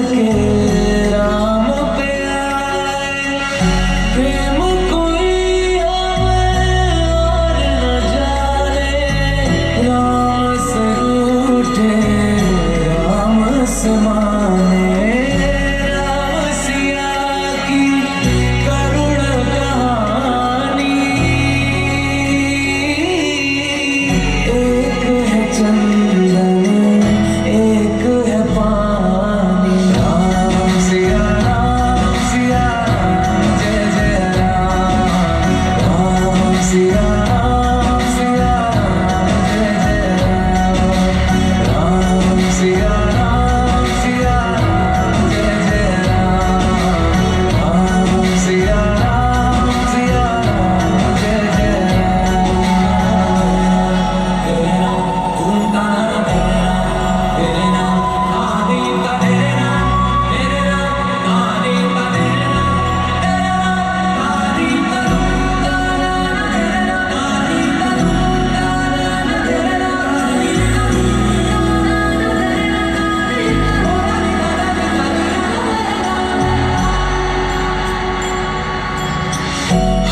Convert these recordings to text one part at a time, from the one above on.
के राम पे आए, प्रेम कोई आवे और न जाने, राम से रूठे राम से माने, राम सिया की करुण कहानी, एक है चंदन एक है पानी, राम सिया जय जय राम, राम सिया जय जय राम, राम सिया जय जय राम, राम सिया जय जय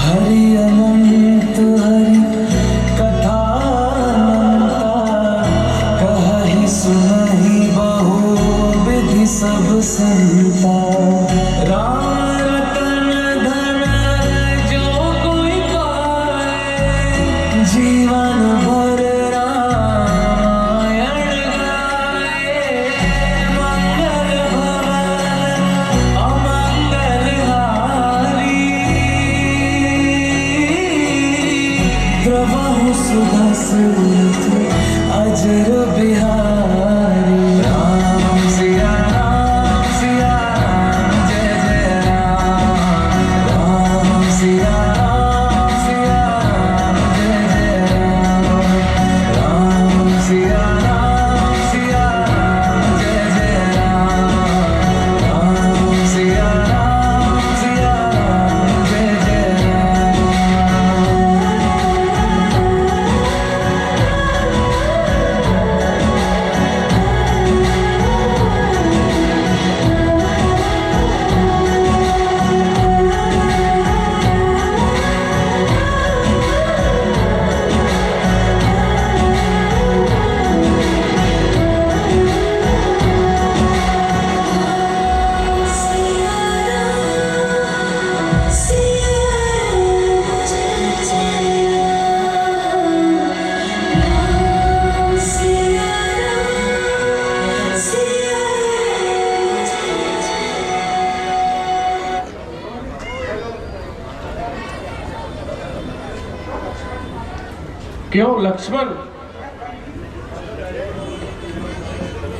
हरि अनंत हरि कथा अनंता, कहि सुनहि बहु विधि सब संता, राम रतन धन जो कोई पाए, जीवन भर रामायण गाए, मंगल भवन अमंगल हारी, प्रभु सुदर्शन अजर बिहारी, राम सिया जय जय राम, राम सिया जय जय राम, राम सिया जय जय राम, राम सिया जय जय राम। क्यों लक्ष्मण,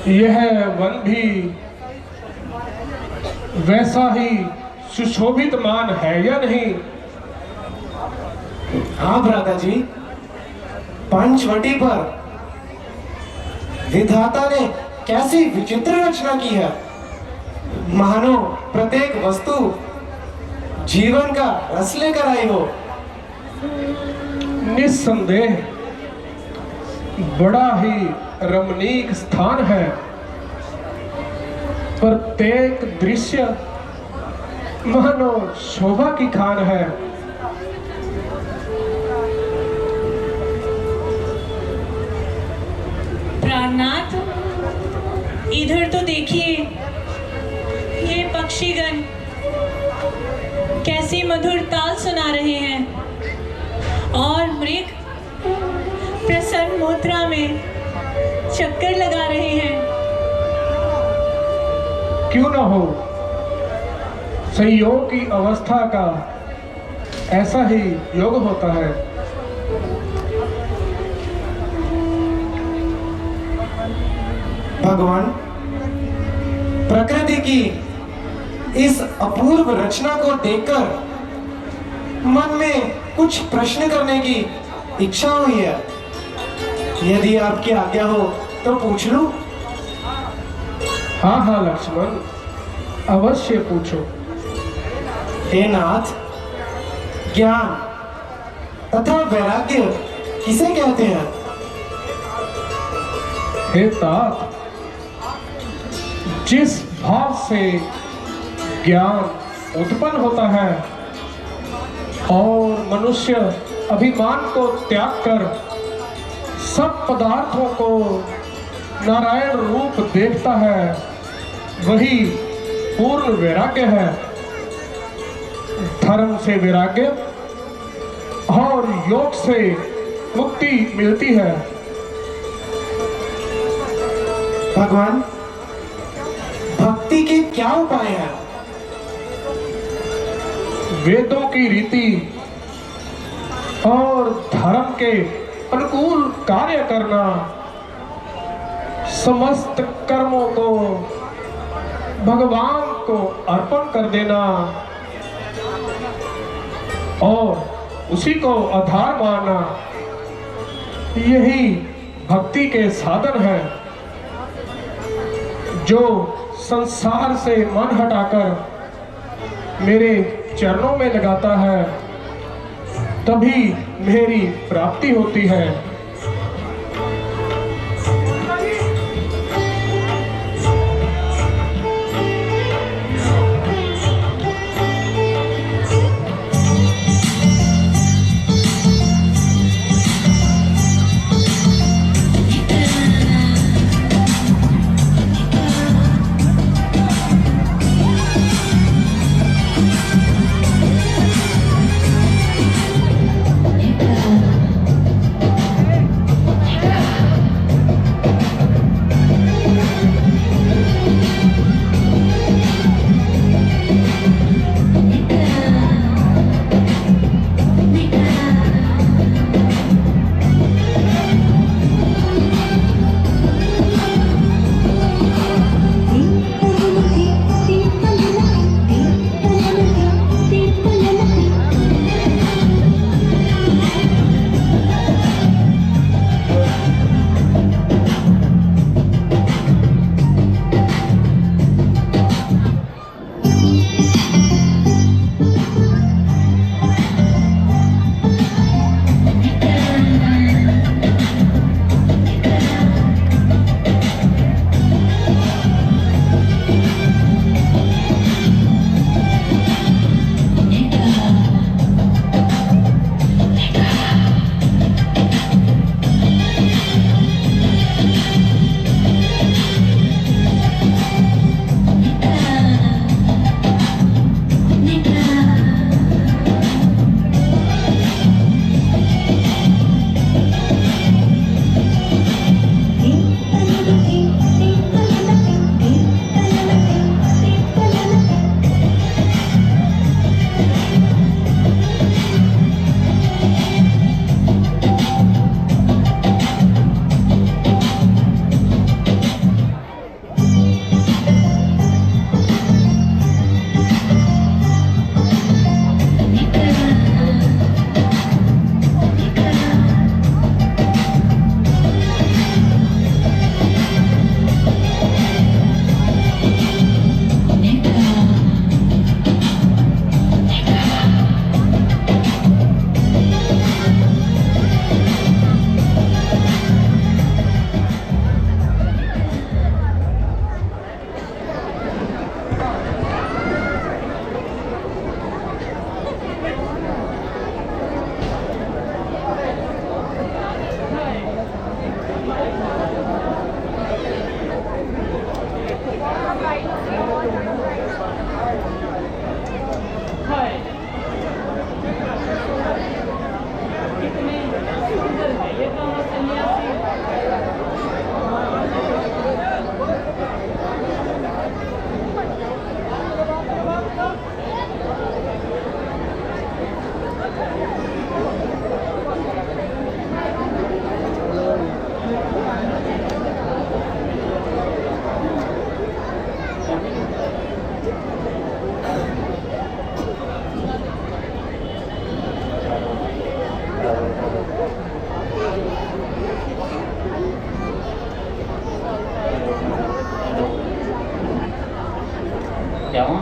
यह वन भी वैसा ही सुशोभित मान है या नहीं? हाँ भ्राता जी, पंचवटी पर विधाता ने कैसी विचित्र रचना की है, मानो प्रत्येक वस्तु जीवन का रस लेकर आई हो। निस्संदेह बड़ा ही रमणीक स्थान है, प्रत्येक दृश्य मानो शोभा की खान है। प्राणनाथ, इधर तो देखिए, ये पक्षीगण कैसी मधुर ताल सुना रहे हैं और मृग प्रसन्न मुद्रा में चक्कर लगा रहे हैं। क्यों न हो, संयोग की अवस्था का ऐसा ही योग होता है। भगवान, प्रकृति की इस अपूर्व रचना को देखकर मन में कुछ प्रश्न करने की इच्छा हुई है। यदि आपकी आज्ञा हो तो पूछ लूं? हाँ हाँ लक्ष्मण, अवश्य पूछो। हे नाथ, ज्ञान तथा वैराग्य किसे कहते हैं? हे तात, जिस भाव से ज्ञान उत्पन्न होता है और मनुष्य अभिमान को त्याग कर सब पदार्थों को नारायण रूप देखता है। वही पूर्ण वैराग्य है। धर्म से वैराग्य और योग से मुक्ति मिलती है। भगवान, भक्ति के क्या उपाय हैं? वेदों की रीति और धर्म के अनुकूल कार्य करना, समस्त कर्मों को भगवान को अर्पण कर देना और उसी को आधार मानना, यही भक्ति के साधन है। जो संसार से मन हटाकर मेरे चरणों में लगाता है, तभी मेरी प्राप्ति होती है। क्या हुआ?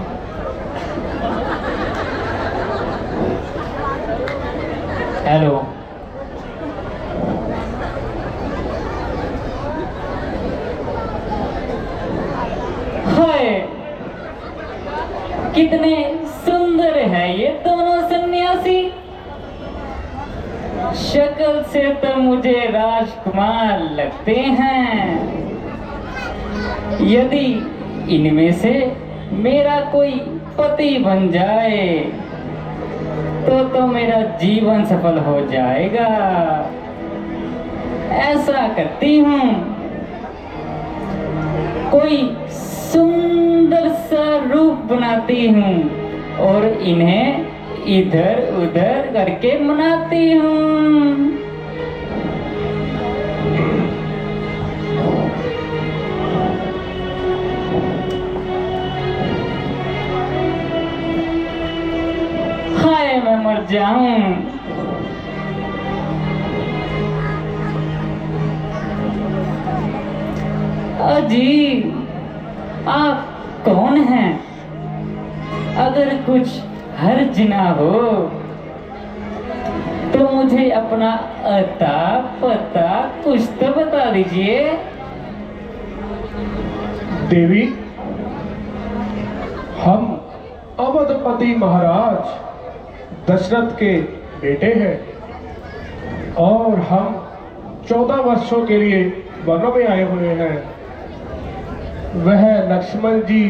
हेलो, हाय कितने सुंदर है ये दोनों सन्यासी। शक्ल से तो मुझे राजकुमार लगते हैं। यदि इनमें से मेरा कोई पति बन जाए तो मेरा जीवन सफल हो जाएगा। ऐसा करती हूँ, कोई सुंदर सा रूप बनाती हूँ और इन्हें इधर उधर करके मनाती हूँ। हाय मैं मर जाऊं। अजी आप कौन हैं? अगर कुछ हर्ज ना हो तो मुझे अपना अता पता कुछ तो बता दीजिए। देवी, हम अवधपति महाराज दशरथ के बेटे हैं और हम 14 वर्षों के लिए वनों में आए हुए हैं। वह लक्ष्मण जी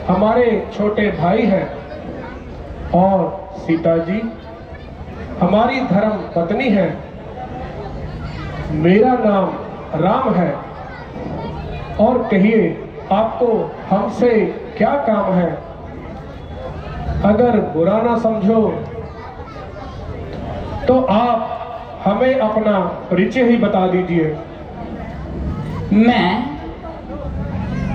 हमारे छोटे भाई हैं और सीता जी हमारी धर्म पत्नी है। मेरा नाम राम है और कहिए आपको हमसे क्या काम है? अगर बुरा ना समझो तो आप हमें अपना परिचय ही बता दीजिए। मैं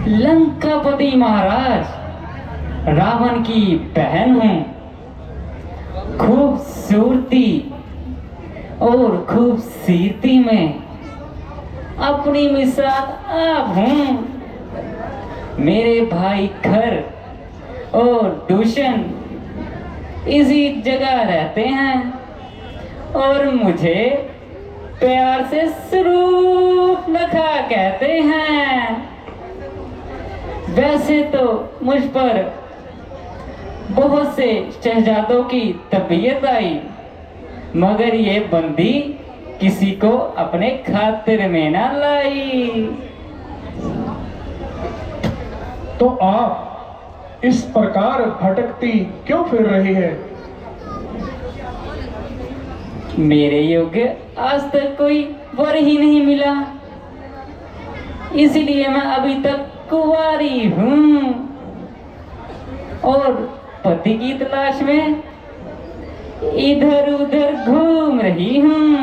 लंकापति महाराज रावण की बहन हूँ। खूबसूरती और खूबसूरती में अपनी मिसाल आप हूँ। मेरे भाई खर और दूषण इसी जगह रहते हैं और मुझे प्यार से सूर्पनखा कहते हैं। वैसे तो मुझ पर बहुत से शहजादों की तबीयत आई, मगर ये बंदी किसी को अपने खातिर में ना लाई। तो आप इस प्रकार भटकती क्यों फिर रही है? मेरे योग्य आज तक कोई वर ही नहीं मिला, इसलिए मैं अभी तक कुंवारी हूँ और पति की तलाश में इधर उधर घूम रही हूँ।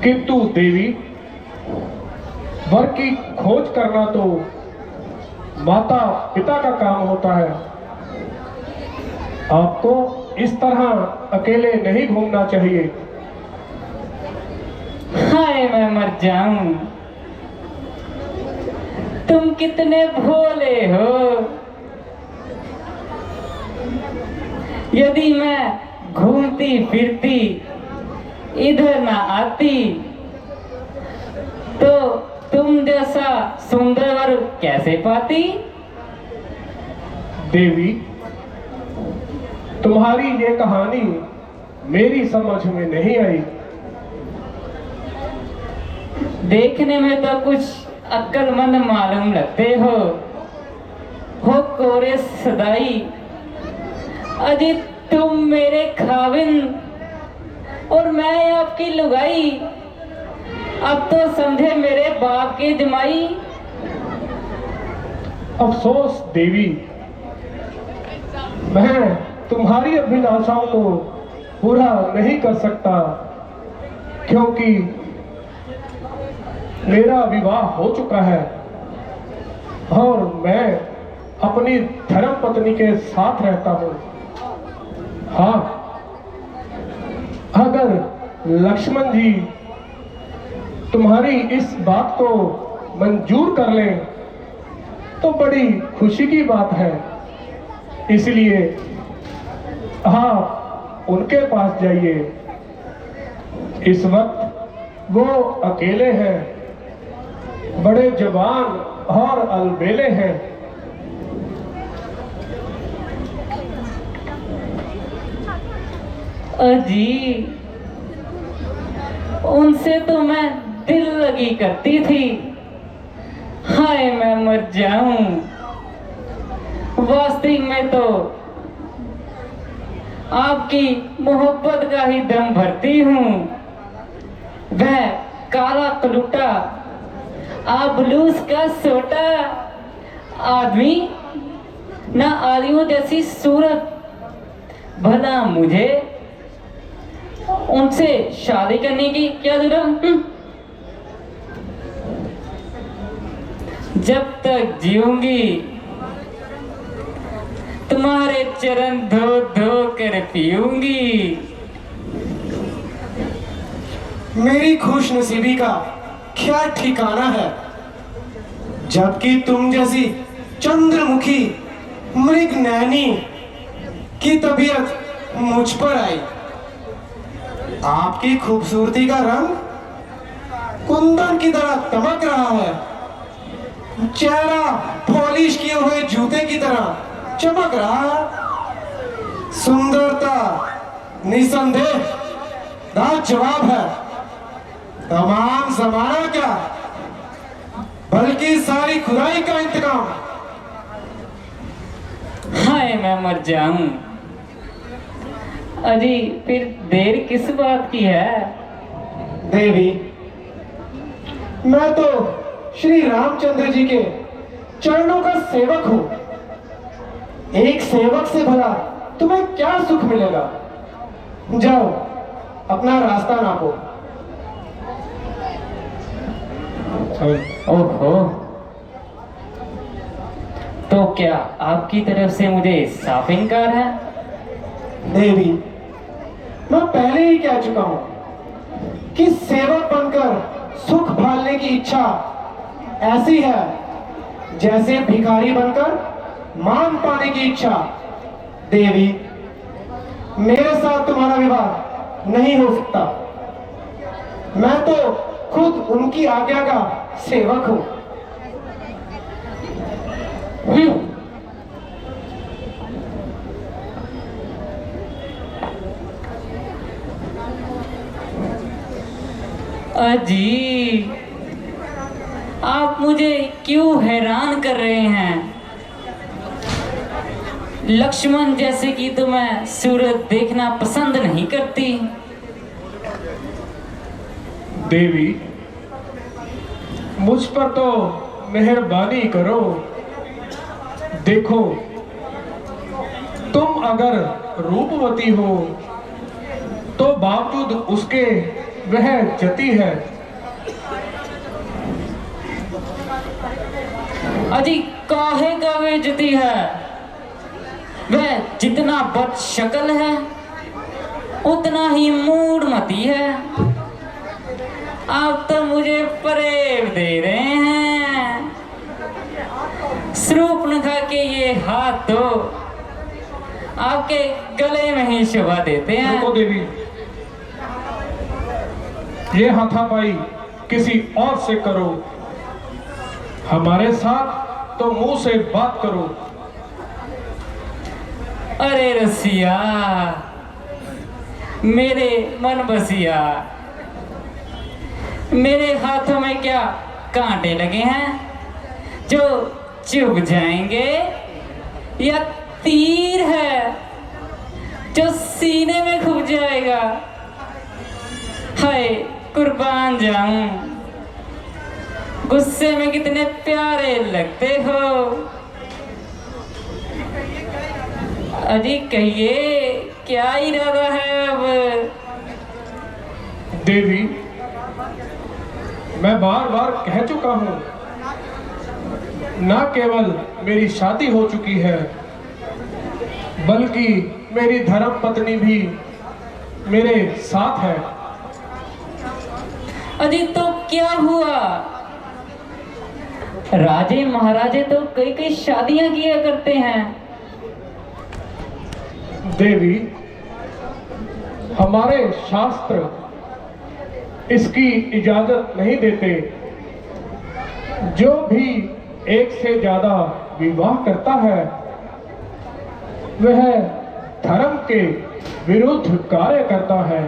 किंतु देवी, वर की खोज करना तो माता पिता का काम होता है। आपको इस तरह अकेले नहीं घूमना चाहिए। हाय मैं मर जाऊं। तुम कितने भोले हो। यदि मैं घूमती फिरती इधर ना आती तो तुम जैसा सुंदर वर कैसे पाती? देवी, तुम्हारी ये कहानी मेरी समझ में नहीं आई। देखने में तो कुछ अक्लमंद मालूम लगते हो कोरे सदाई। अजी तुम मेरे खाविंद और मैं आपकी लुगाई। अब तो समझे मेरे बाप की जमाई। अफसोस देवी, मैं तुम्हारी अभिलाषाओं को पूरा नहीं कर सकता, क्योंकि मेरा विवाह हो चुका है और मैं अपनी धर्म पत्नी के साथ रहता हूँ। हाँ, अगर लक्ष्मण जी तुम्हारी इस बात को मंजूर कर लें तो बड़ी खुशी की बात है। इसलिए आप उनके पास जाइए। इस वक्त वो अकेले हैं, बड़े जवान और अलबेले हैं। अजी, उनसे तो मैं दिल लगी करती थी। हाय मैं मर जाऊं। वास्तविक में तो आपकी मोहब्बत का ही दम भरती हूँ। वह काला कलूटा, आप बलूस का सोटा आदमी, ना आलियों जैसी सूरत, भला मुझे उनसे शादी करने की क्या जरूरत? जब तक जीऊंगी तुम्हारे चरण धो धो कर पीऊंगी। मेरी खुश नसीबी का क्या ठिकाना है, जबकि तुम जैसी चंद्रमुखी मृग नैनी की तबीयत मुझ पर आई। आपकी खूबसूरती का रंग कुंदन की तरह दमक रहा है, चेहरा पॉलिश किए हुए जूते की तरह चमक रहा है। सुंदरता निसंदेह लाजवाब है। तमाम जमाना क्या, बल्कि सारी खुदाई का इंतकाम। हाय मैं मर जाऊं। अजी, फिर देर किस बात की है? देवी, मैं तो श्री रामचंद्र जी के चरणों का सेवक हूं। एक सेवक से भला तुम्हें क्या सुख मिलेगा? जाओ अपना रास्ता नापो। ओहो, तो क्या आपकी तरफ से मुझे साफ इनकार है? देवी, मैं पहले ही कह चुका हूं कि सेवक बनकर सुख भालने की इच्छा ऐसी है जैसे भिखारी बनकर मान पाने की इच्छा। देवी, मेरे साथ तुम्हारा विवाह नहीं हो सकता। मैं तो खुद उनकी आज्ञा का सेवक हूं। अजी, आप मुझे क्यों हैरान कर रहे हैं? लक्ष्मण जैसे कि तो मैं सूरत देखना पसंद नहीं करती। देवी, मुझ पर तो मेहरबानी करो। देखो, तुम अगर रूपवती हो तो बावजूद उसके वह जती है। अजी, काहे का वे जती है? वह जितना बदशक्ल है उतना ही मूढ़मती है। आप तो मुझे फरेब दे रहे हैं। शूर्पणखा के ये हाथ तो आपके गले में ही शोभा देते हैं। देखो देवी, ये हाथापाई किसी और से करो, हमारे साथ तो मुंह से बात करो। अरे रसिया, मेरे मन बसिया, मेरे हाथों में क्या कांटे लगे हैं जो चुभ जाएंगे, या तीर है जो सीने में घुस जाएगा? हाय कुर्बान जाऊं, गुस्से में कितने प्यारे लगते हो। अजी कहिए, क्या इरादा है अब? देवी, मैं बार बार कह चुका हूं, न केवल मेरी शादी हो चुकी है बल्कि मेरी धर्म पत्नी भी मेरे साथ है। अजी तो क्या हुआ? राजे महाराजे तो कई कई शादियां किया करते हैं। देवी, हमारे शास्त्र इसकी इजाजत नहीं देते। जो भी एक से ज्यादा विवाह करता है वह धर्म के विरुद्ध कार्य करता है।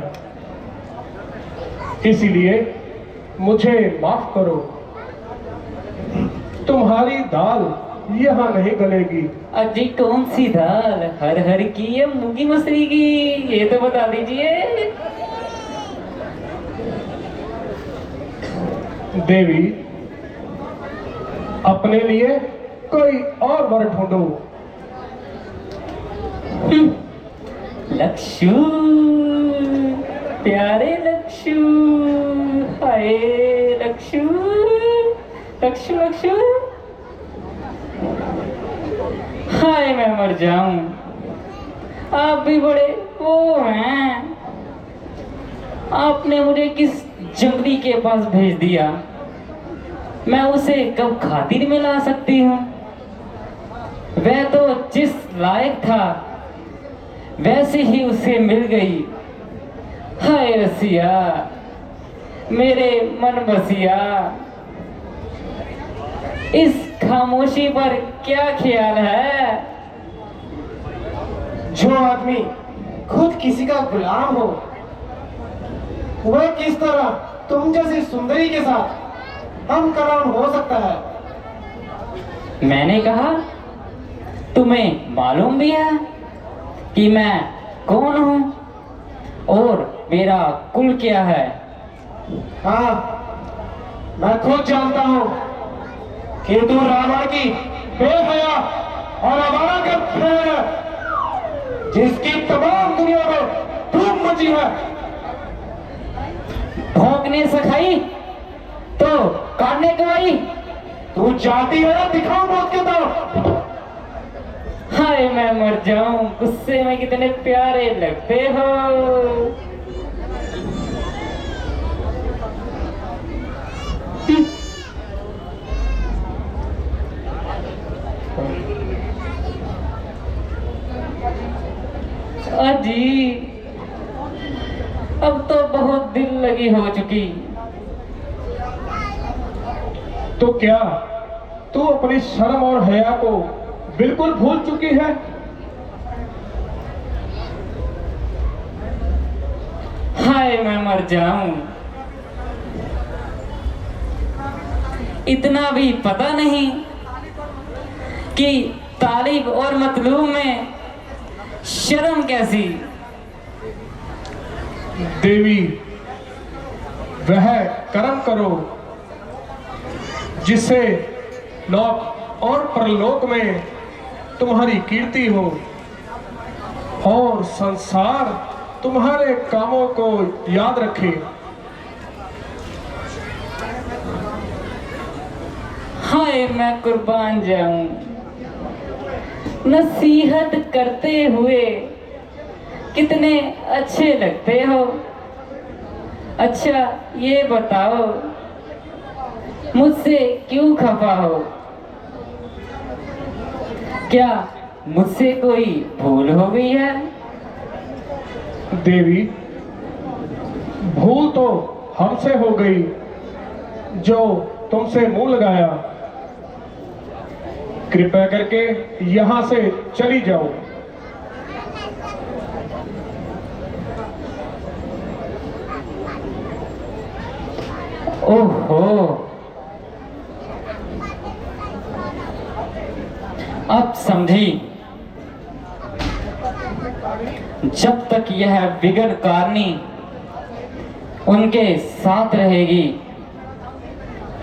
इसलिए मुझे माफ करो, तुम्हारी दाल यहाँ नहीं गलेगी। अजी कौन सी दाल, हर हर की या मूंगी मसरी की, ये तो बता दीजिए। देवी, अपने लिए कोई और वर ढूंढो। लक्षु, प्यारे लक्षु, हाय लक्षु, लक्षु लक्षु, हाय मैं मर जाऊं। आप भी बड़े वो हैं, आपने मुझे किस जंगली के पास भेज दिया, मैं उसे कब खातिर में ला सकती हूँ। वह तो जिस लायक था वैसे ही उसे मिल गई। हाय रसिया, मेरे मन बसिया, इस खामोशी पर क्या ख्याल है। जो आदमी खुद किसी का गुलाम हो, वह किस तरह तुम जैसी सुंदरी के साथ हम कलाम हो सकता है। मैंने कहा तुम्हें मालूम भी है कि मैं कौन हूं और मेरा कुल क्या है। हाँ, मैं खुद जानता हूँ कि तू रावण की बेहया और अवारागर्द बहन है, जिसकी तमाम दुनिया में धूम मची है। भौंकने सखाई तो काटने को आई। तू जाती है, दिखाओ मौत के तो। हाय मैं मर जाऊं, गुस्से में कितने प्यारे लगते हो। अजी अब तो बहुत दिल लगी हो चुकी। तो क्या तू अपनी शर्म और हया को बिल्कुल भूल चुकी है? हाय मैं मर जाऊं, इतना भी पता नहीं कि तारीफ और मतलूब में शर्म कैसी। देवी, वह कर्म करो जिससे लोक और परलोक में तुम्हारी कीर्ति हो और संसार तुम्हारे कामों को याद रखे। हाय मैं कुर्बान जाऊं, नसीहत करते हुए कितने अच्छे लगते हो। अच्छा ये बताओ, मुझसे क्यों खफा हो? क्या मुझसे कोई भूल हो गई है? देवी, भूल तो हमसे हो गई जो तुमसे मुंह लगाया। कृपया करके यहां से चली जाओ। ओहो, अब समझी। जब तक यह बिगड़ कारनी उनके साथ रहेगी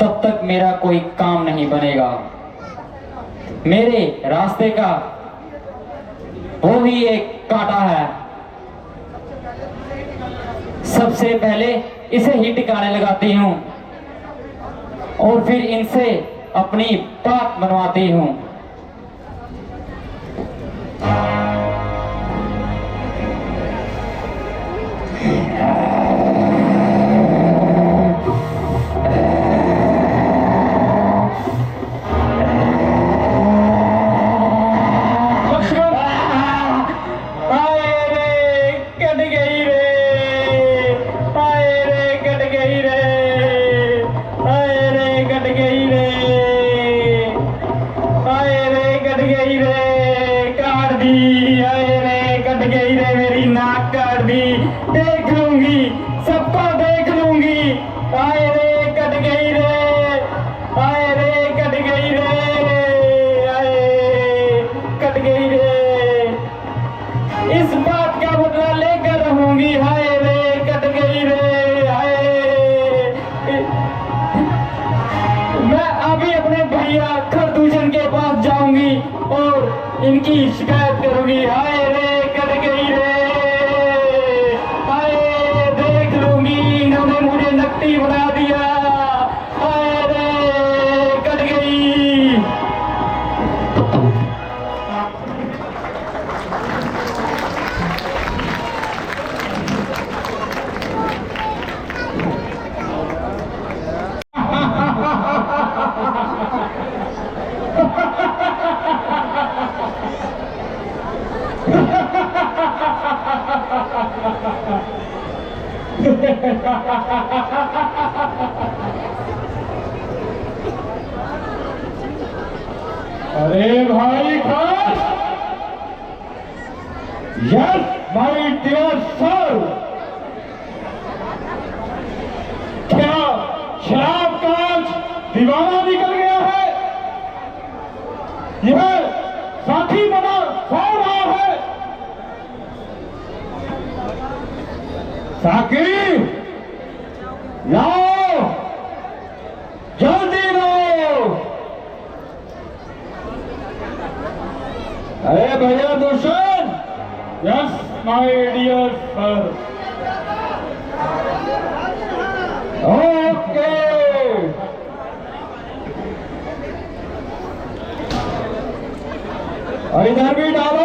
तब तक मेरा कोई काम नहीं बनेगा। मेरे रास्ते का वो ही एक कांटा है। सबसे पहले इसे ही टिकाने लगाती हूँ और फिर इनसे अपनी बात बनवाती हूँ। गई रे, काट दी, आए रे, कट गई रे मेरी ना कर दी, देख लूंगी, सबको देख लूंगी। आए रे कट गई रे, आए रे कट गई रे, आए कट गई रे। इस बात का बदला लेकर रहूंगी। हाय रे कट गई रे, हाय। मैं अभी अपने भैया खरदूषण के पास जाऊंगी और इनकी शिकायत करूंगी। हाय रे कट गई रे, हाय देख लूंगी, इन्होंने मुझे नकटी बना दिया। हाय रे कट गई। अरे भाई Khan, yes my dear sir, क्या शराब का दीवाना निकल गया है? यह साथी बना सो रहा है। साकी लाओ, जल्दी लाओ। अरे भैया Dushan, yes my dear sir, okay. और इधर भी डालो।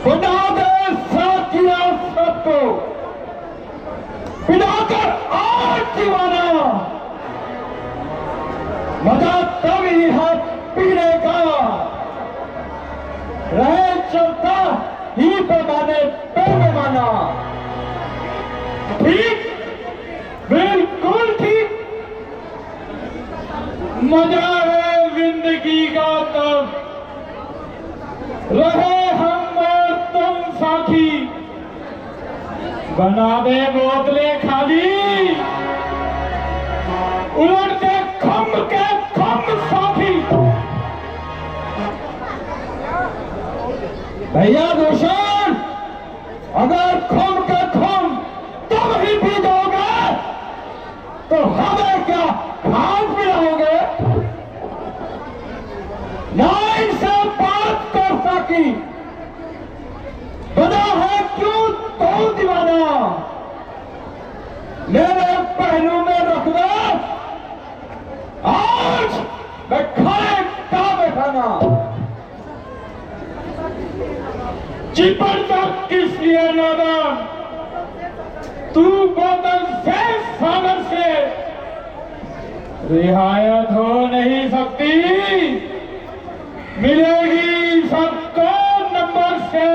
बना दे साथिया सबको, पिलाकर आज दीवाना। मजा तब ही है पीने का, रहे चलता ही पैमाने पे पैमाना। ठीक, बिल्कुल ठीक। मजा है जिंदगी का तब रहे हम और तुम साथी, बना दे बोतलें खाली, उलट दे खम के खम साथी। भैया दूषण, अगर खम के खम तुम ही पी जाओगे तो हमें क्या खान पिलाओगे? ना इनसे बात कर सकी, बना है क्यों तो दीवाना? मेरे पहलू में रख दे आज मैं खाए का बैठाना। चिपट तक किस लिए नादान, तू बोतल से सागर से रियायत हो नहीं सकती, मिलेगी सबको नंबर से।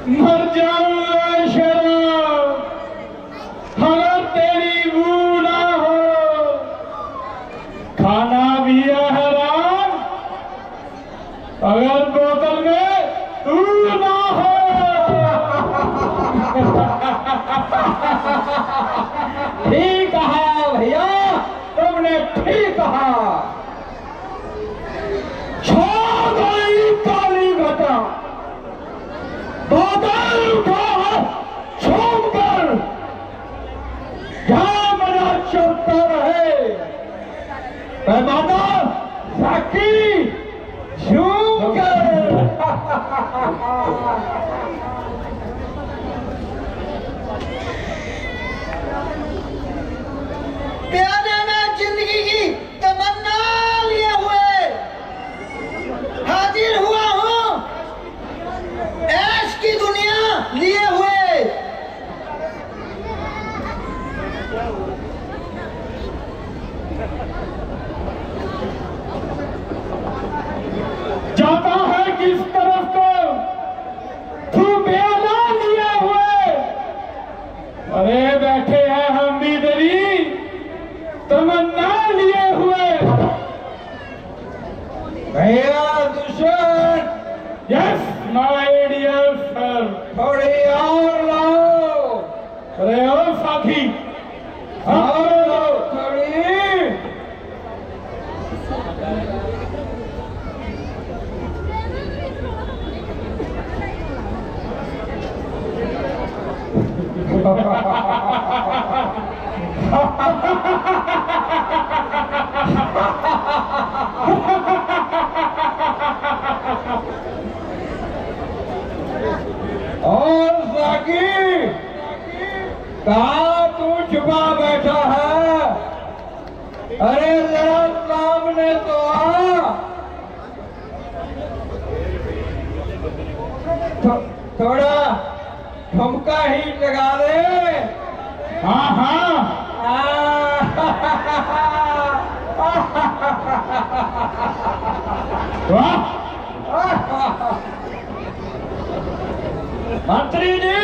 मर जाऊंगा शराब अगर तेरी बू ना हो, खाना भी है हराम अगर बोतल में तू ना हो। ठीक कहा भैया, तुमने ठीक कहा। छो गई काली घटा, बादल उठा छूम कर, जहां मना चलता रहे पैमाना साकी झूम कर। प्याने में जिंदगी की तमन्ना लिए हुए हाजिर हुआ हूँ, ऐश की दुनिया लिए हुए। जाता है किस तरफ को, यस माय डियर सर। थोड़ी और लाओ। अरे ओ साथी, और लाओ थोड़ी। और साकी, कहाँ तू छुपा बैठा है? अरे जरा सामने तो आ। थोड़ा ठुमका ही लगा दे। हाँ हाँ। मंत्री जी,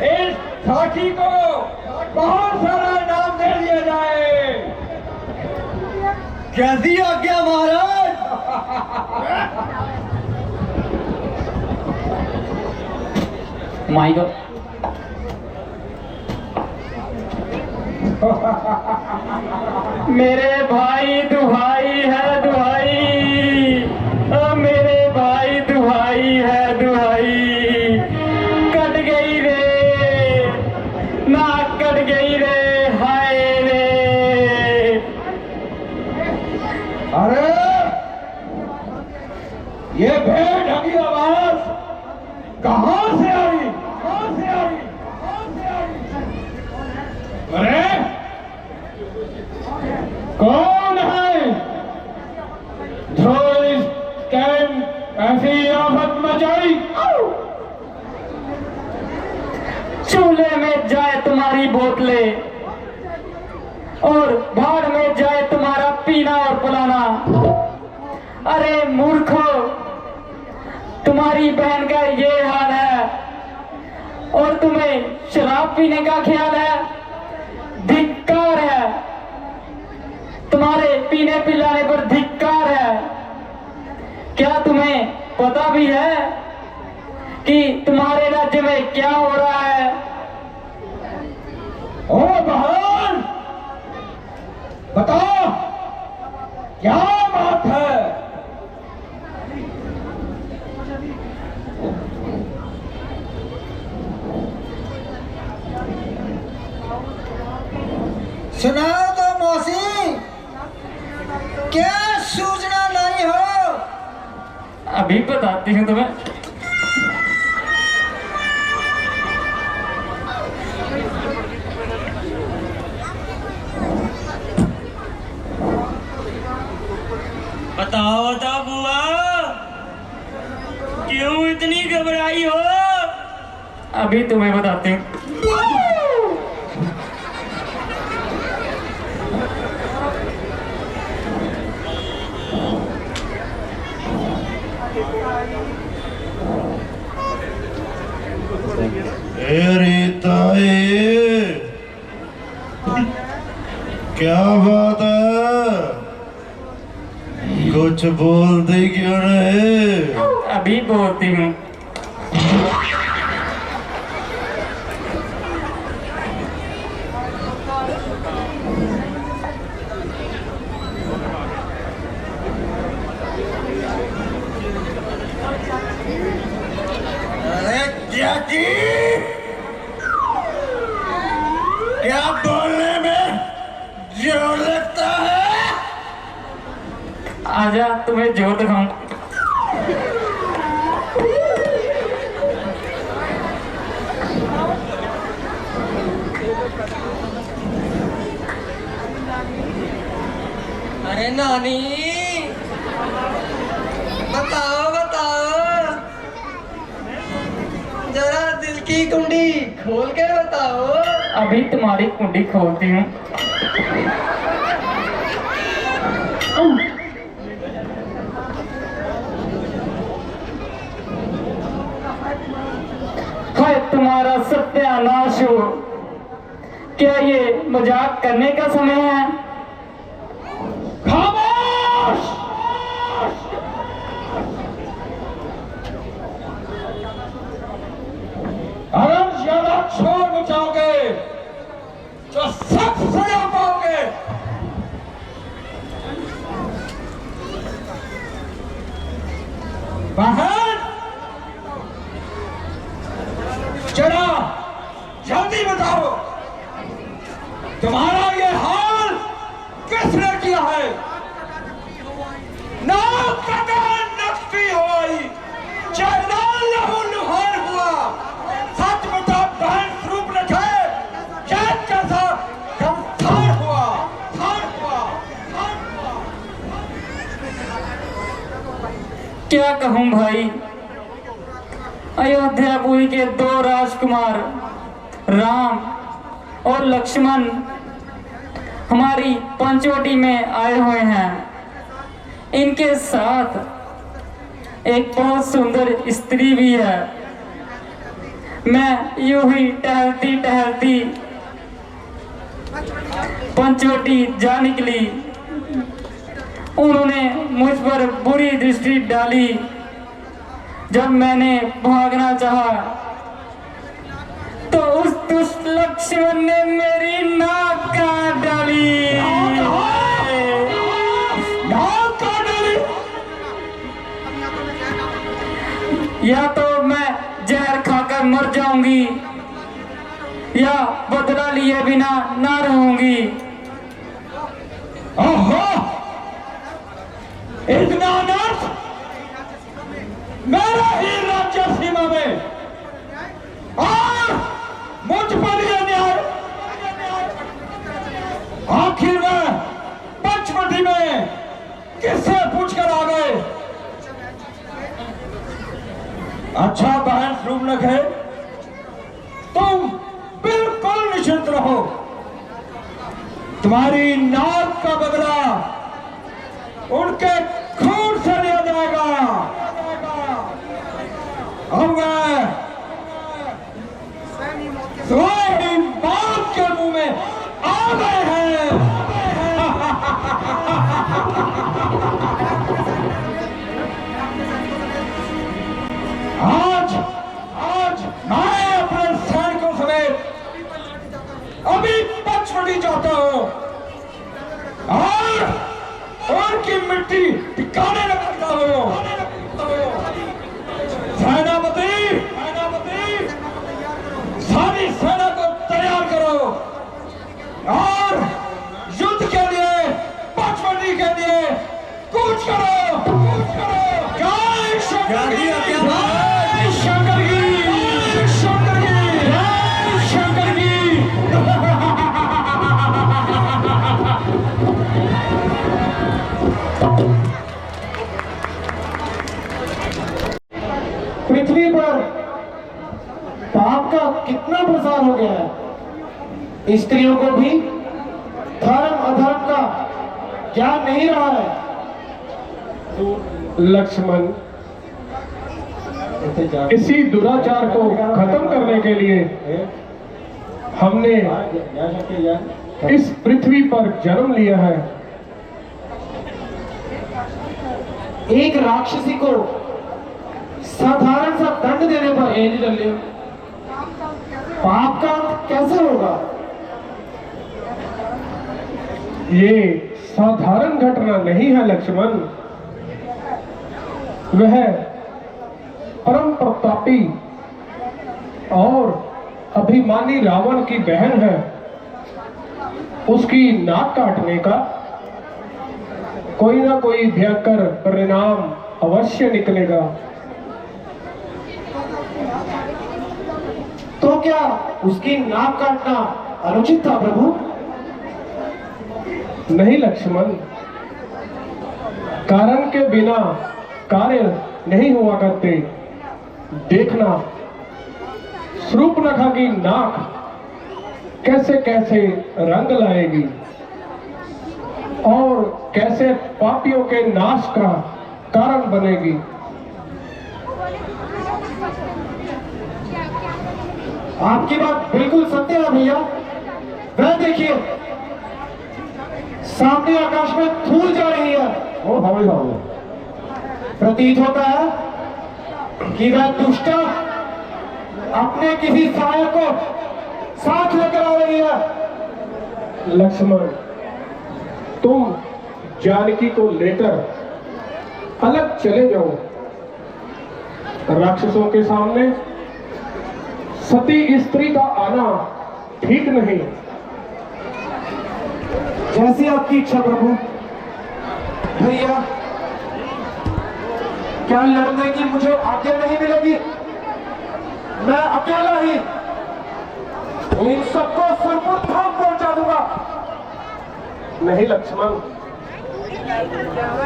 इस साथी को बहुत सारा इनाम दे दिया जाए। कैसी आज्ञा महाराज? माई गॉड, मेरे भाई दुहाई है दुहाई, ओ मेरे भाई दुहाई है दुहाई। कट गई रे, नाक कट गई रे, हाय रे। अरे ये बेढंगी आवाज कहां से आई? कहां से आई? कहां से आई? अरे कौन है जो इस कैंप ऐसी आफत मचाई? चूल्हे में जाए तुम्हारी बोतलें और भाड़ में जाए तुम्हारा पीना और पिलाना। अरे मूर्खो, तुम्हारी बहन का ये हाल है और तुम्हें शराब पीने का ख्याल है? धिक्कार है, तुम्हारे पीने पिलाने पर धिक्कार है। क्या तुम्हें पता भी है कि तुम्हारे राज्य में क्या हो रहा है? ओ बहन, बताओ क्या बात है? सुनाओ तो मौसी, क्या सूचना लाई हो? अभी बताती हूँ तुम्हें। बताओ तो बुआ, क्यों इतनी घबराई हो? अभी तुम्हें बताती हूँ। अरे ताए, क्या बात है? कुछ बोलते क्यों नहीं? अभी बोलती हूँ। अरे क्या की? क्या बोलने में जोर लगता है? आजा, तुम्हें जोर दिखाऊं। अरे नानी, बताओ बताओ, जरा दिल की कुंडी खोल के बताओ। अभी तुम्हारी कुंडी खोलती हूँ। हाय तुम्हारा सत्यानाश हो। क्या ये मजाक करने का समय है? खामोश! तुम्हारा ये हाल किसने किया है? ना कदा नक्फी होई, चैनाल लहू लुहार हुआ। सच बता बहन स्वरूप रखे, चैन कैसा संसार हुआ, थार हुआ, थार हुआ। क्या कहूं भाई, अयोध्यापुरी के दो राजकुमार राम और लक्ष्मण हमारी पंचवटी में आए हुए हैं। इनके साथ एक बहुत सुंदर स्त्री भी है। मैं यूं ही टहलती टहलती पंचवटी जा निकली। उन्होंने मुझ पर बुरी दृष्टि डाली। जब मैंने भागना चाहा तो उस दुष्ट लक्ष्मण ने मेरी नाक काट डाली। नाक काट डाली? या तो मैं जहर खाकर मर जाऊंगी या बदला लिए बिना ना रहूंगी। ओहो, इतना अनर्थ मेरा ही राज्य सीमा में, और मुझ पर यह न्याय। आखिर में पंचवटी में किससे पूछकर आ गए? अच्छा बहन स्वरूप है, तुम बिल्कुल निश्चिंत रहो। तुम्हारी नाक का बदला उनके खून से लिया जाएगा। अब मैं तुम्हारी बात के मुंह में आ गए हैं। आज मैं अपने सैनिकों समेत अभी पंचवटी जाता हूं और उनकी मिट्टी ठिकाने लगाता हूं। सेनापति, सारी सेना को तैयार करो और युद्ध के लिए, पंचवटी के लिए कूच करो, कूच करो। जय शंकर की, जय शंकर की, जय शंकर की, जय शंकर की। पृथ्वी पर पाप का कितना प्रसार हो गया है। स्त्रियों को भी धर्म अधर्म का ज्ञान नहीं रहा है। लक्ष्मण, इसी दुराचार को खत्म करने के लिए हमने इस पृथ्वी पर जन्म लिया है। एक राक्षसी को साधारण सा दंड देने पर पाप का अंत कैसे होगा? ये साधारण घटना नहीं है लक्ष्मण, वह परम प्रतापी और अभिमानी रावण की बहन है। उसकी नाक काटने का कोई ना कोई भयंकर परिणाम अवश्य निकलेगा। तो क्या उसकी नाक काटना अनुचित था प्रभु? नहीं लक्ष्मण, कारण के बिना कार्य नहीं हुआ करते। देखना, शूर्पणखा की नाक कैसे कैसे रंग लाएगी और कैसे पापियों के नाश का कारण बनेगी। आपकी बात बिल्कुल सत्य है भैया। वह देखिए, सामने आकाश में धूल जा रही है। ओ हवाई प्रतीत होता है कि वह दुष्टा अपने किसी सहायक को साथ लेकर आ रही है। लक्ष्मण, तुम जानकी को लेकर अलग चले जाओ। राक्षसों के सामने सती स्त्री का आना ठीक नहीं। जैसी आपकी इच्छा प्रभु। भैया, क्या लड़ने की मुझे आज्ञा नहीं मिलेगी? मैं अकेला ही इन सबको सुरपुर थाम पहुंचा दूंगा। नहीं लक्ष्मण,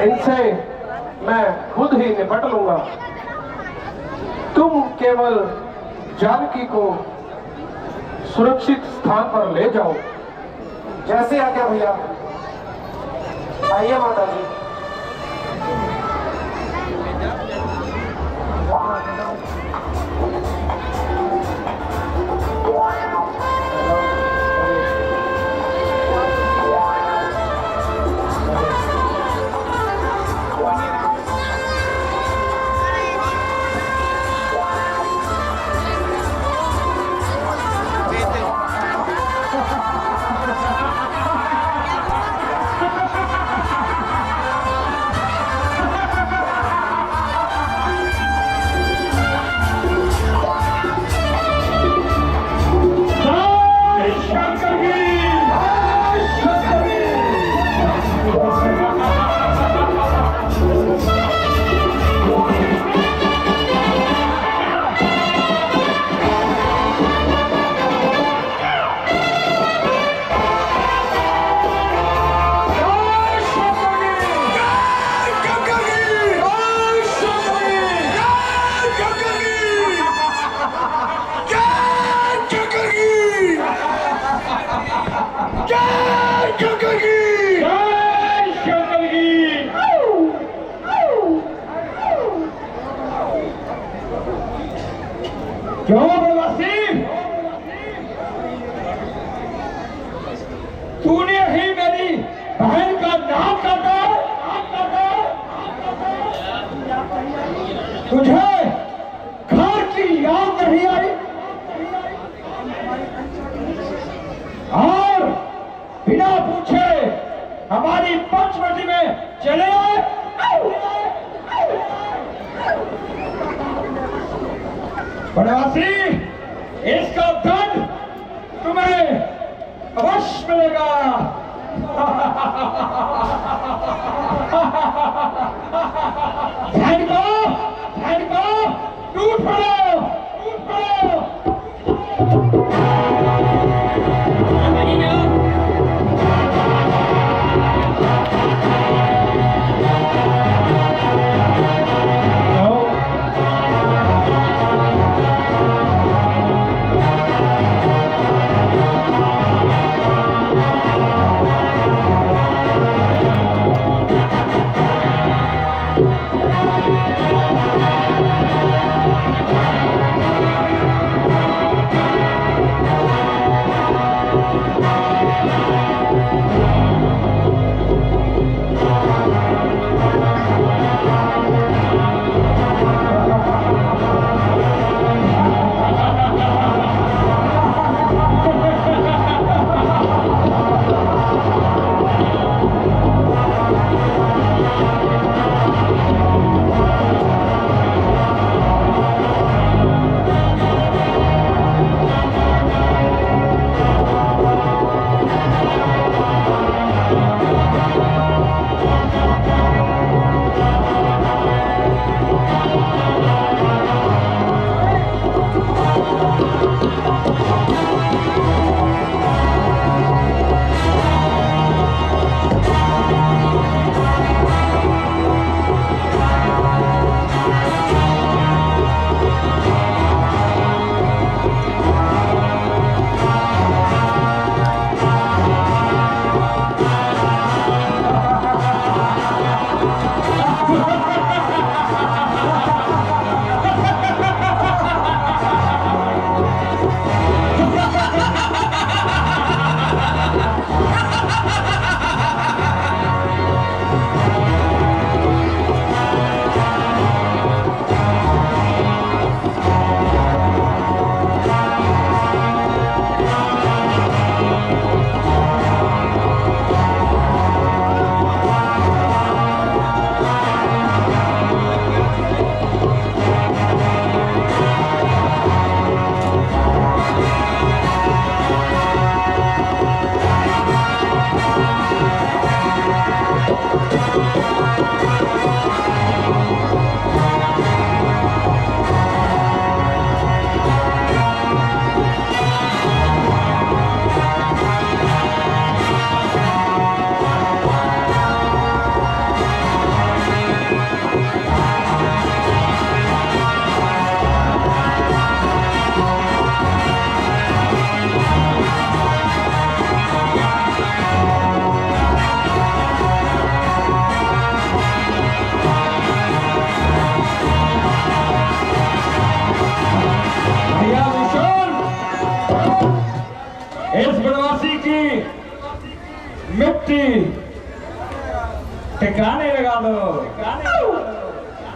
इनसे मैं खुद ही निपट लूंगा। तुम केवल जानकी को सुरक्षित स्थान पर ले जाओ। जैसे आज्ञा भैया। आइए माता जी। क्यों बनवासी, तूने ही मेरी बहन का नाम काटा? तुझे घर की याद नहीं आई और बिना पूछे हमारी पंचवटी में चले आए? बनवासी, इसका दंड तुम्हें अवश्य मिलेगा। ध्यान को टूट पड़ो, टूट पड़ो।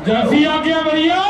जैसी आज्ञा भैया।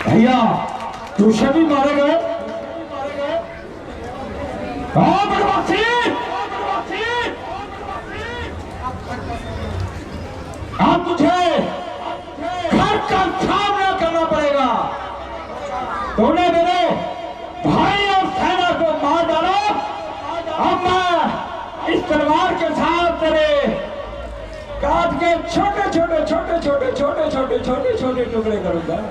भैया दूसरे भी मारे गए। हाँ बदमाशी, अब तुझे घर का सामना करना पड़ेगा। तूने मेरे भाई और सेना को मार डाला, अब मैं इस तलवार के साथ तेरे काट के छोटे छोटे छोटे छोटे छोटे छोटे छोटे छोटे टुकड़े करूंगा।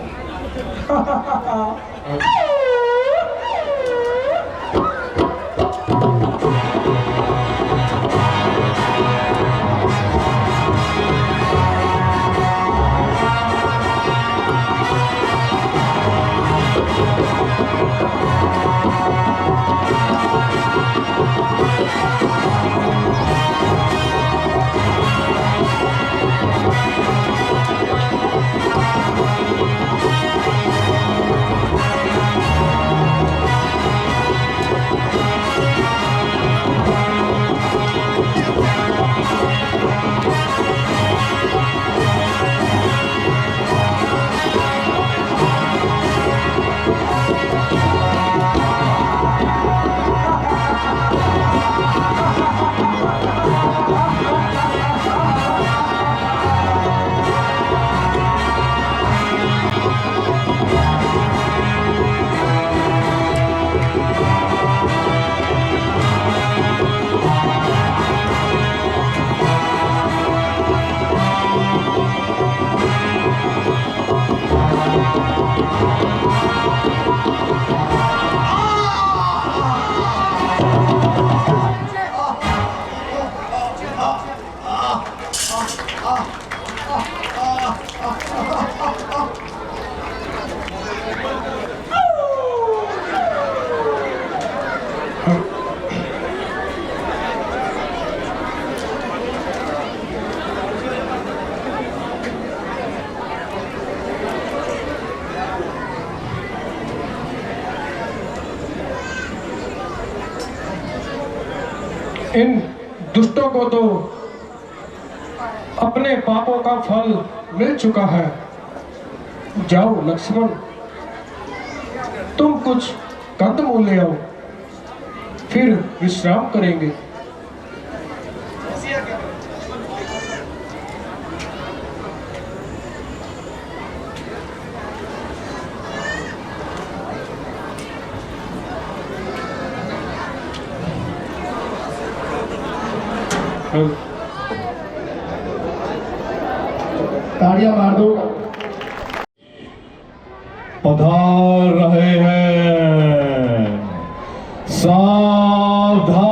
इन दुष्टों को तो अपने पापों का फल मिल चुका है। जाओ लक्ष्मण, तुम कुछ कंदमूल ले आओ, फिर विश्राम करेंगे। ताड़ियां मार दो। पधार रहे हैं, सावधान।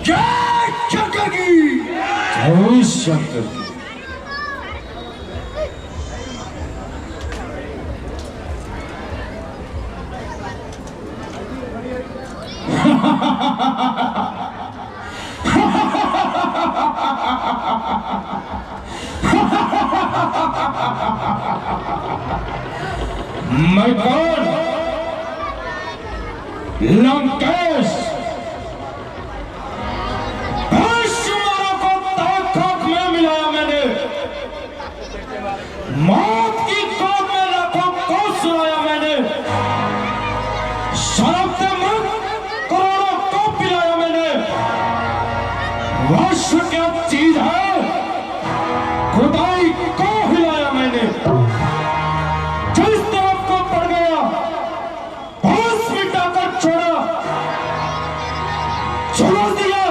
जय शंकर की। मैं कौन? लंकेश। भीष्मरों को ताक में मिलाया मैंने, मौत की गोद में लाखों को सुनाया मैंने, शराब से मत करोड़ों को पिलाया मैंने। वश क्या चीज है, खुदाई को हिलाया मैंने। जिस तरफ को पड़ गया होश मिटाकर छोड़ा, झुलस दिया,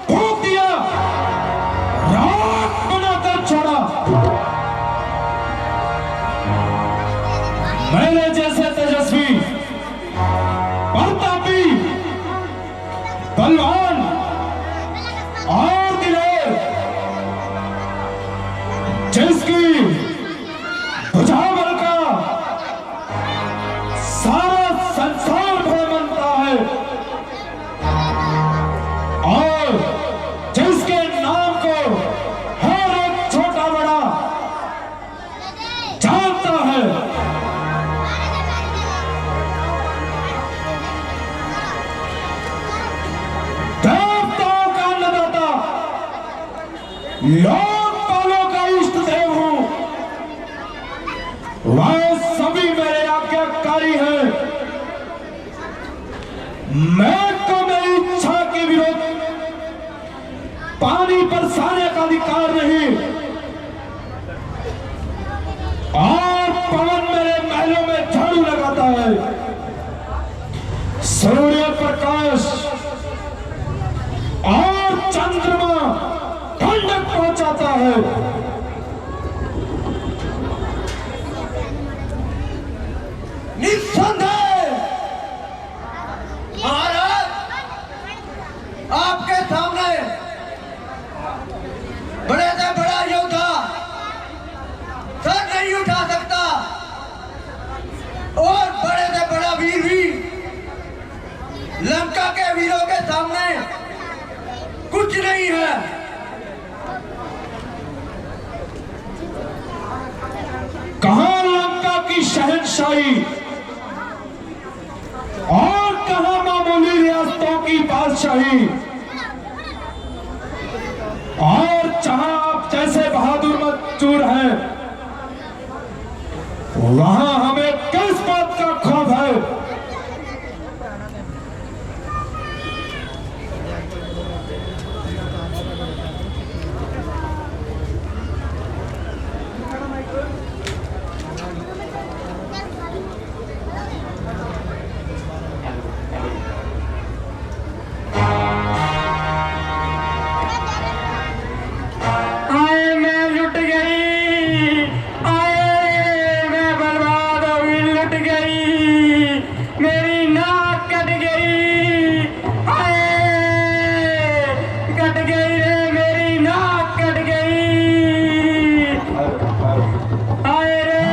फूंक दिया, राख बनाकर छोड़ा। मेरे जैसे तेजस्वी, प्रतापी, बलवान और दिलेर, जिसकी भुजाबल का सारा संसार भय बनता है और जिसके नाम को हर एक छोटा बड़ा जानता है। देवताओं का अन्नदाता, लोकपालों का इष्ट देव हूं। वह सभी मेरे आज्ञाकारी हैं। मैं तो मेरी इच्छा के विरुद्ध पानी बरसाने का अधिकार नहीं, और पवन मेरे महलों में झाड़ू लगाता है। सूर्य प्रकाश और चंद्रमा ठंडक पहुंचाता है। निस्संदेह नहीं है। कहां लंका की शहंशाही और कहां मामूली रियासतों की बादशाही, और जहां आप जैसे बहादुर मजदूर हैं वहां हमें किस बात का खौफ है? आए मैं लुट गई, आए मैं बर्बाद हो गई, लुट गई, मेरी नाक कट गई, आए कट गई रे, मेरी नाक कट गई, आए रे।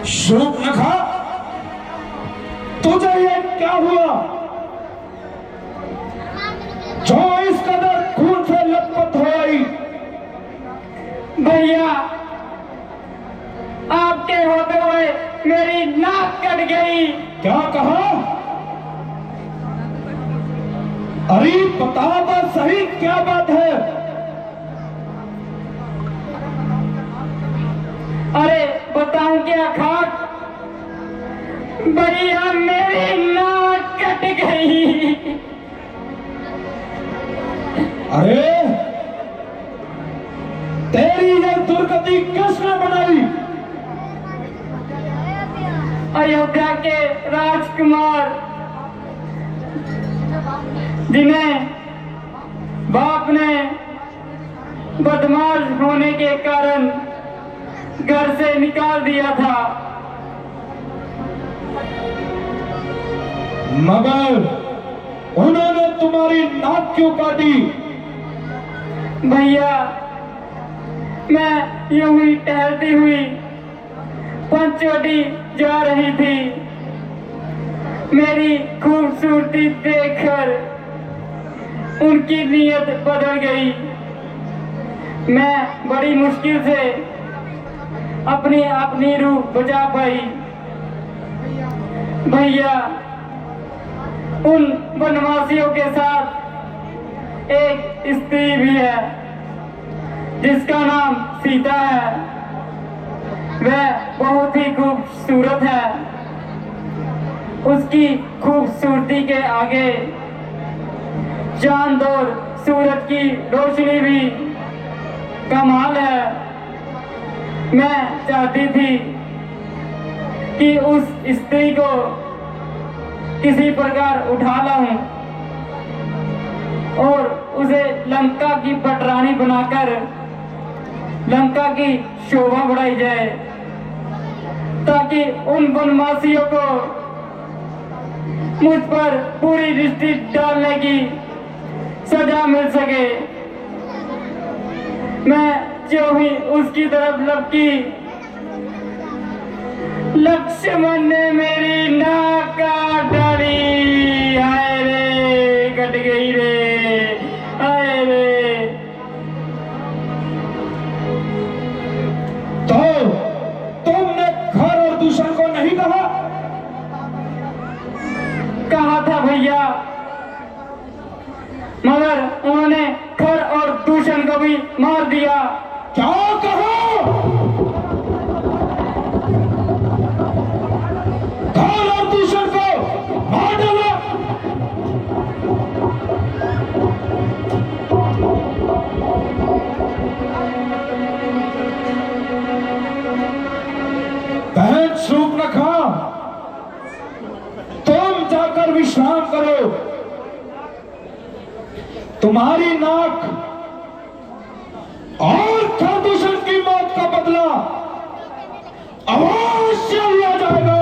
शूर्पणखा, तुझे ये क्या हुआ जो इस कदर खून से लथपथ हो आई? भैया आपके होते हुए मेरी नाक कट गई। क्या कहा? अरे बता तो सही, क्या बात है? अरे बताऊं क्या खाक? भैया मेरी नाक कट गई। अरे तेरी ये दुर्गति किसने बनाई? अयोध्या के राजकुमार, जिन्हें बाप ने बदमाश होने के कारण घर से निकाल दिया था। मगर उन्होंने तुम्हारी नाक क्यों काटी? भैया मैं यूं ही टहलती हुई पंचवटी जा रही थी, मेरी खूबसूरती देखकर उनकी नीयत बदल गई। मैं बड़ी मुश्किल से अपनी रूह बचा पाई। भैया उन वनवासियों के साथ एक स्त्री भी है जिसका नाम सीता है। वह बहुत ही खूबसूरत है। उसकी खूबसूरती के आगे चांद और सूरज की रोशनी भी कमाल है। मैं चाहती थी कि उस स्त्री को किसी प्रकार उठा लाऊं और उसे लंका की पटरानी बनाकर लंका की शोभा बढ़ाई जाए, ताकि उन वनवासियों को मुझ पर पूरी दृष्टि डालने की सजा मिल सके। मैं जो ही उसकी तरफ लपकी, लक्ष्मण ने मेरी नाक काट डाली। हाय रे, कट गई रे, हाय रे। तो तुमने खर और दूषण को नहीं कहा? कहा था भैया, मगर उन्होंने खर और दूषण को भी मार दिया। क्या कहा? खर और दूषण को मार डाला? बहन शूर्पणखा, तुम जाकर विश्राम करो। तुम्हारी नाक और खरदूषण की मौत का बदला अवश्य लिया जाएगा।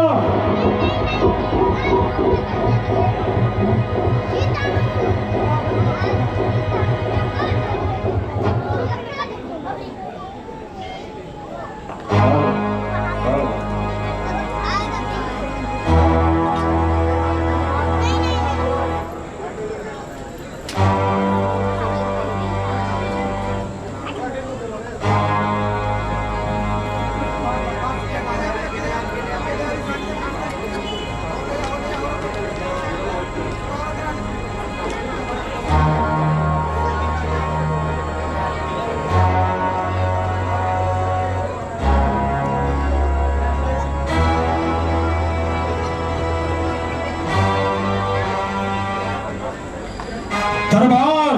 दरबार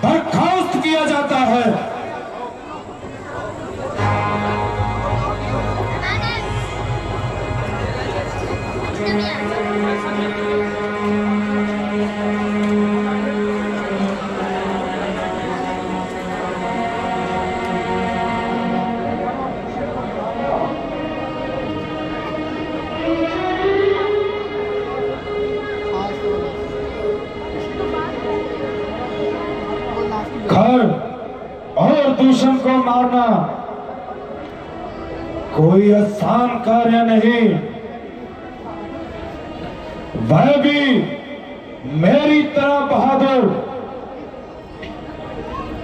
बर्खास्त किया जाता है। खर और दूषण को मारना कोई आसान कार्य नहीं, वह भी मेरी तरह बहादुर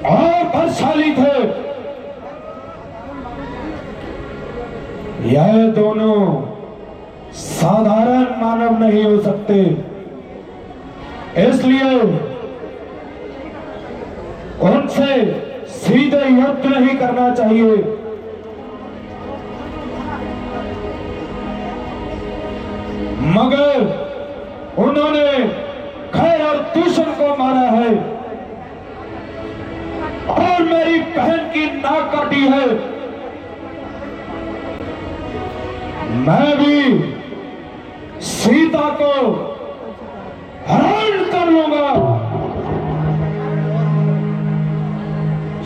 और बलशाली थे। यह दोनों साधारण मानव नहीं हो सकते, इसलिए उनसे सीधे युद्ध नहीं करना चाहिए। मगर उन्होंने खैर और दूषण को मारा है और मेरी बहन की नाक काटी है। मैं भी सीता को हरण कर लूंगा।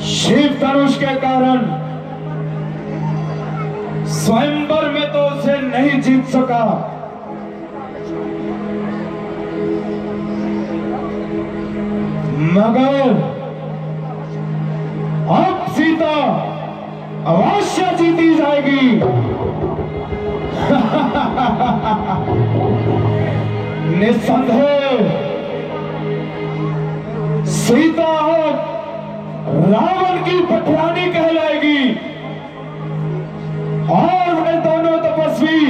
शिव धनुष के कारण स्वयंवर में तो उसे नहीं जीत सका, मगर अब सीता अवश्य जीती जाएगी। निस्संदेह सीता रावण की पठरानी कहलाएगी और वे दोनों तपस्वी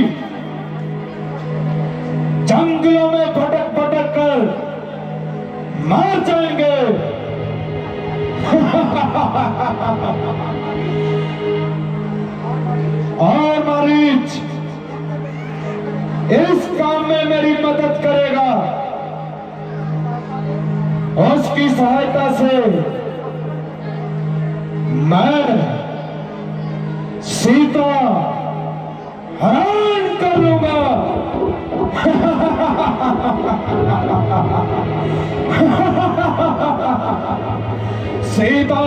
जंगलों में भटक भटक कर मार जाएंगे। और मारीच इस काम में मेरी मदद करेगा। उसकी सहायता से मैं सीता हरण कर लूंगा। सीता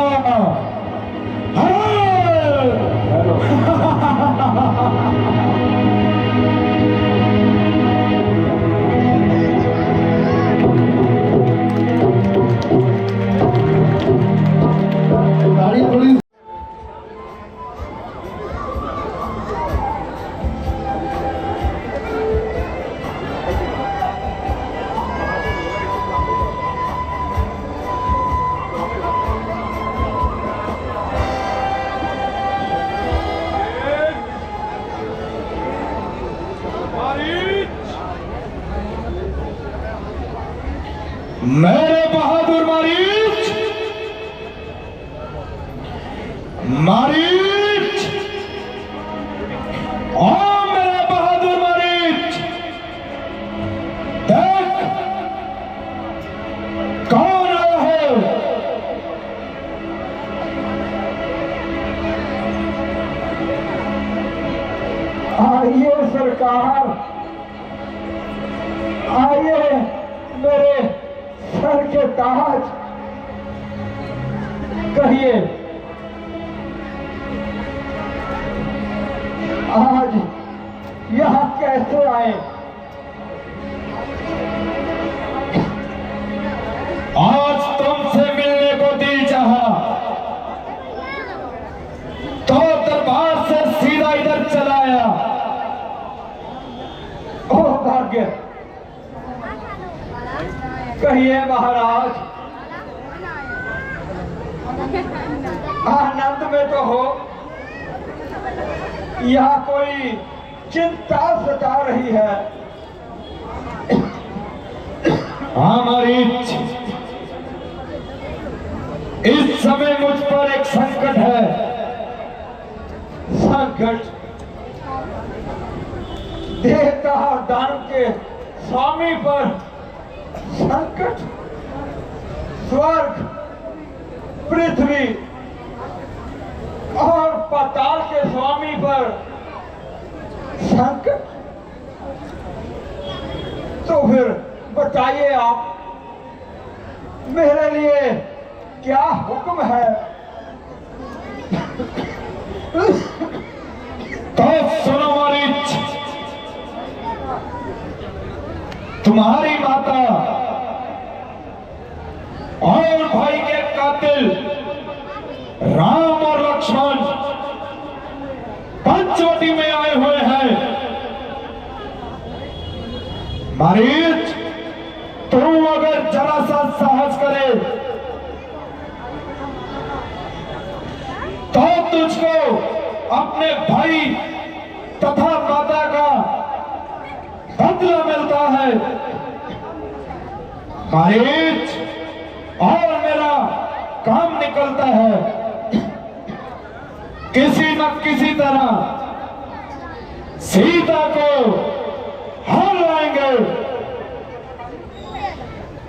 गाड़ी थोड़ी मेरे बहादुर मारीच, मारीच, ओ मेरे बहादुर मारीच, देख कौन आया है। आइए सरकार, आइए मेरे सर के ताज, कहिए आज यहाँ कैसे आए? आज तुमसे मिलने को दिल चाहा तो दरबार से सीधा इधर चला आया। ओ भाग्य, कहिए महाराज, आनंद में तो हो, यहाँ कोई चिंता सता रही है। हाँ मारीच, इस समय मुझ पर एक संकट है। संकट? देवता और दानव के स्वामी पर संकट? स्वर्ग, पृथ्वी और पाताल के स्वामी पर संकट, तो फिर बताइए आप, मेरे लिए क्या हुक्म है? तो सुनो मारीच, तुम्हारी माता और भाई के कातिल राम और लक्ष्मण पंचवटी में आए हुए हैं। मारीच, तुम अगर जरा सा साहस करे तो तुझको अपने भाई तथा माता का बदला मिलता है। मारीच, और मेरा काम निकलता है। किसी न किसी तरह सीता को हर लाएंगे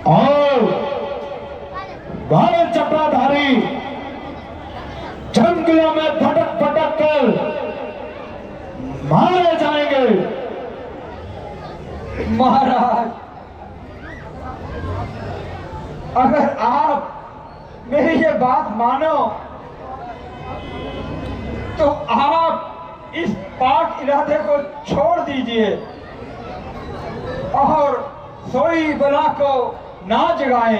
और बाल चक्राधारी जंगलों में भटक भटक कर मारे जाएंगे। महाराज, अगर आप मेरी ये बात मानो तो आप इस पाक इरादे को छोड़ दीजिए और सोई बला को ना जगाए।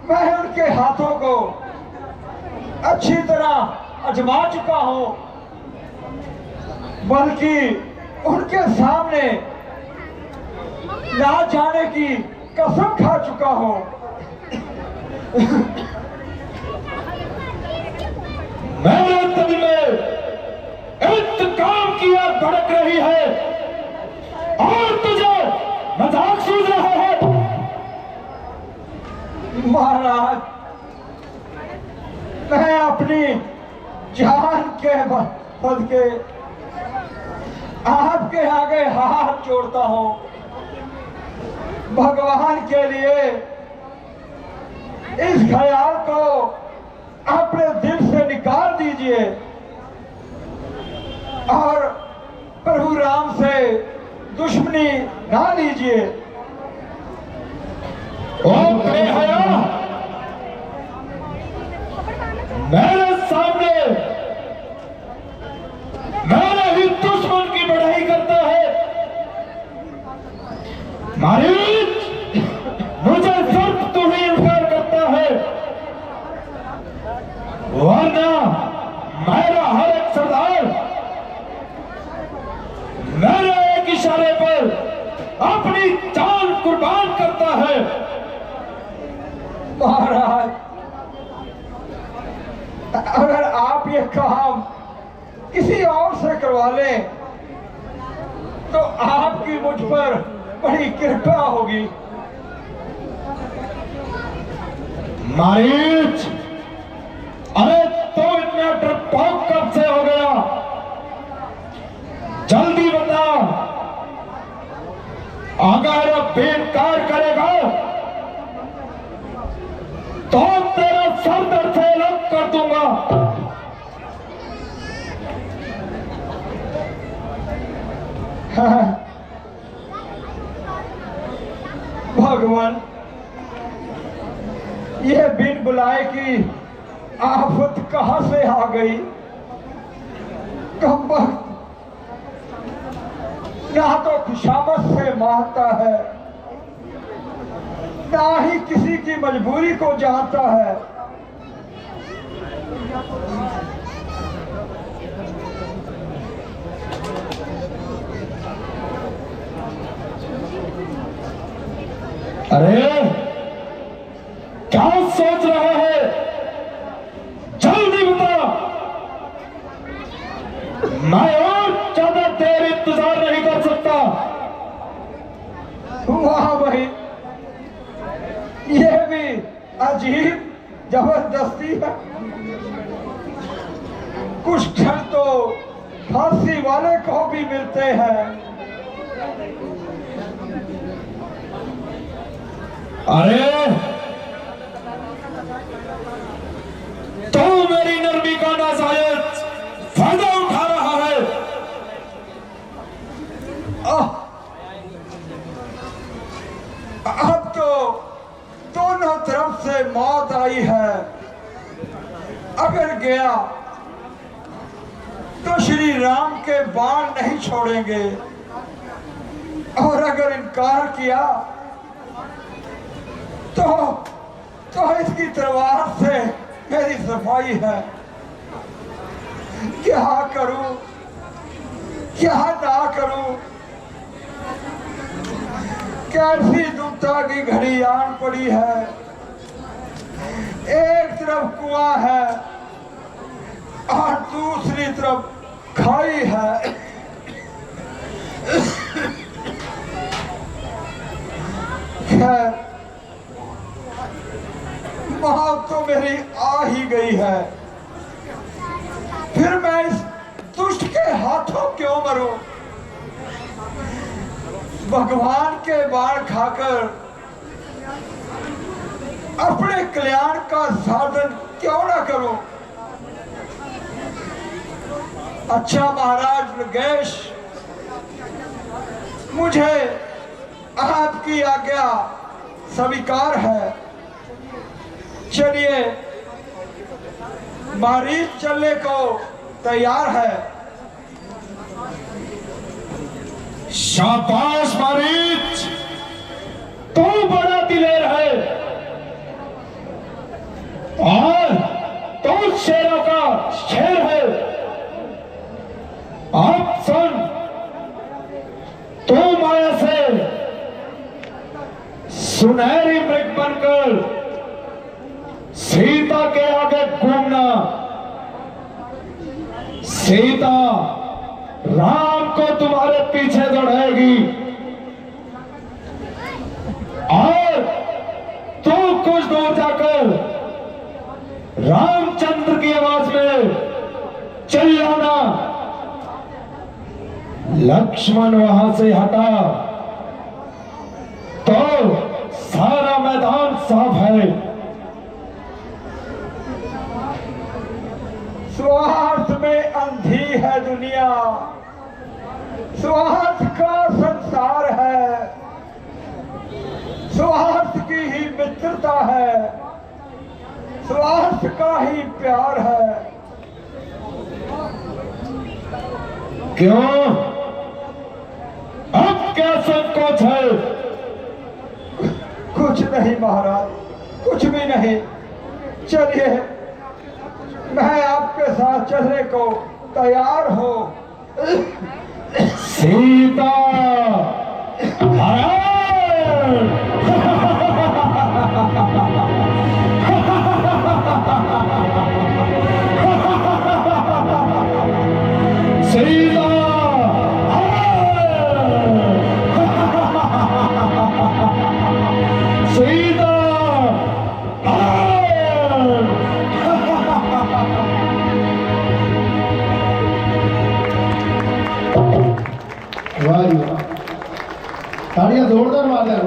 मैं उनके हाथों को अच्छी तरह आजमा चुका हूं, बल्कि उनके सामने ना जाने की कसम खा चुका हूं। मेरे दिल में इंतकाम की आग भड़क रही है और तुझे मजाक सूझ रहा है। महाराज, मैं अपनी जान के बदले आपके आगे हाथ जोड़ता हूं। भगवान के लिए इस ख्याल को अपने दिल से निकाल दीजिए और प्रभु राम से दुश्मनी ना लीजिए। ओ बेहया, मेरे सामने मेरे ही दुश्मन की बढ़ाई करता है। मारीच, मुझे सिर्फ तू ही इनकार करता है, वरना मेरा हर एक सरदार मेरे एक इशारे पर अपनी जान कुर्बान करता है। महाराज, अगर आप ये काम किसी और से करवा लें तो आपकी मुझ पर बड़ी कृपा होगी। मारीच, अरे तो इतना डरपोक कब से हो गया? जल्दी बता, अगर अब इनकार करेगा तो तेरा सर दर्द से अलग कर दूंगा। भगवान, ये बिन बुलाए की आफत कहां से आ गई? कब ना तो खुशामद से मारता है, ना ही किसी की मजबूरी को जानता है। अरे क्या सोच रहा है? जल्दी बता, मैं और ज्यादा देर इंतजार नहीं कर सकता। वाह भाई, ये भी अजीब जबरदस्ती है। कुछ क्षण तो फांसी वाले को भी मिलते हैं। अरे तो मेरी नरमी का नाजायज फायदा उठा रहा है। अब तो दोनों तरफ से मौत आई है। अगर गया तो श्री राम के बाण नहीं छोड़ेंगे, और अगर इनकार किया तो इसकी तलवार से मेरी सफाई है। क्या करूं, क्या ना करूं, कैसी दुविधा की घड़ी आन पड़ी है। एक तरफ कुआं है और दूसरी तरफ खाई है। खैर, मौत तो मेरी आ ही गई है, फिर मैं इस दुष्ट के हाथों क्यों मरूं? भगवान के बाण खाकर अपने कल्याण का साधन क्यों ना करूं? अच्छा महाराज मृगेश, मुझे आपकी आज्ञा स्वीकार है। चलिए, मारीच चलने को तैयार है। शाबाश मारीच, तू बड़ा दिलेर है और तू शेरों का शेर है। अब सुन, तू माया से सुनहरी मृग बनकर सीता के आगे घूमना। सीता राम को तुम्हारे पीछे दौड़ाएगी और तू कुछ दूर जाकर रामचंद्र की आवाज में चिल्लाना। लक्ष्मण वहां से हटा तो सारा मैदान साफ है। स्वार्थ में अंधी है दुनिया, स्वार्थ का संसार है, स्वार्थ की ही मित्रता है, स्वार्थ का ही प्यार है। क्यों? अब क्या संकोच है? कुछ नहीं महाराज, कुछ भी नहीं। चलिए, मैं आपके साथ चलने को तैयार हूं। सीता सीता सीता वाह जी वाह, तालियां जोरदार मार रहे हैं।